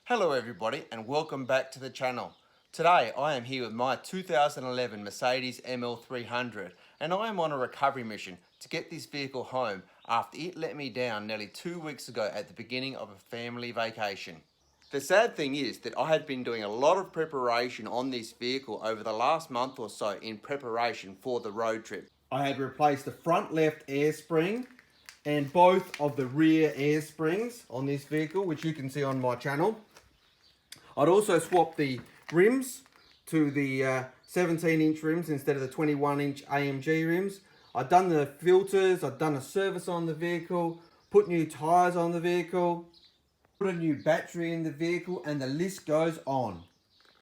Hello everybody and welcome back to the channel. Today I am here with my 2011 Mercedes ML300 and I am on a recovery mission to get this vehicle home after it let me down nearly 2 weeks ago at the beginning of a family vacation. The sad thing is that I had been doing a lot of preparation on this vehicle over the last month or so in preparation for the road trip. I had replaced the front left air spring and both of the rear air springs on this vehicle, which you can see on my channel. I'd also swapped the rims to the 17-inch rims instead of the 21-inch AMG rims. I'd done the filters, I'd done a service on the vehicle, put new tyres on the vehicle, put a new battery in the vehicle, and the list goes on.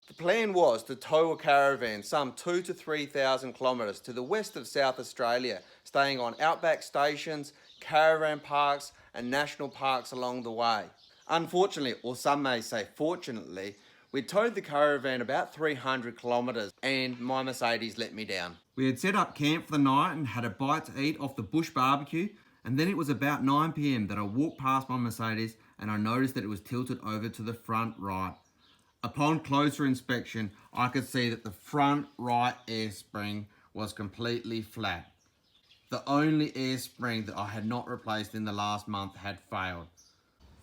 The plan was to tow a caravan some 2,000 to 3,000 kilometres to the west of South Australia, staying on outback stations, caravan parks and national parks along the way. Unfortunately, or some may say fortunately, we towed the caravan about 300 kilometres and my Mercedes let me down. We had set up camp for the night and had a bite to eat off the bush barbecue, and then it was about 9 PM that I walked past my Mercedes and I noticed that it was tilted over to the front right. Upon closer inspection, I could see that the front right air spring was completely flat. The only air spring that I had not replaced in the last month had failed.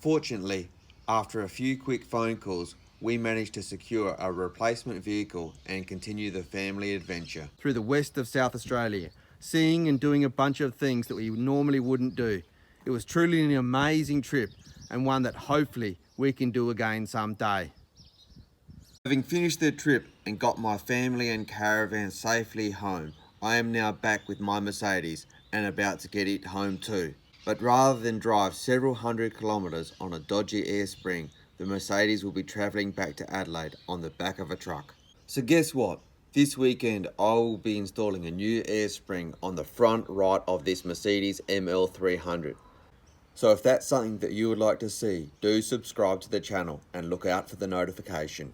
Fortunately, after a few quick phone calls, we managed to secure a replacement vehicle and continue the family adventure through the west of South Australia, seeing and doing a bunch of things that we normally wouldn't do. It was truly an amazing trip and one that hopefully we can do again someday. Having finished the trip and got my family and caravan safely home, I am now back with my Mercedes and about to get it home too. But rather than drive several hundred kilometres on a dodgy air spring, the Mercedes will be travelling back to Adelaide on the back of a truck. So guess what? This weekend I will be installing a new air spring on the front right of this Mercedes ML300. So if that's something that you would like to see, do subscribe to the channel and look out for the notification.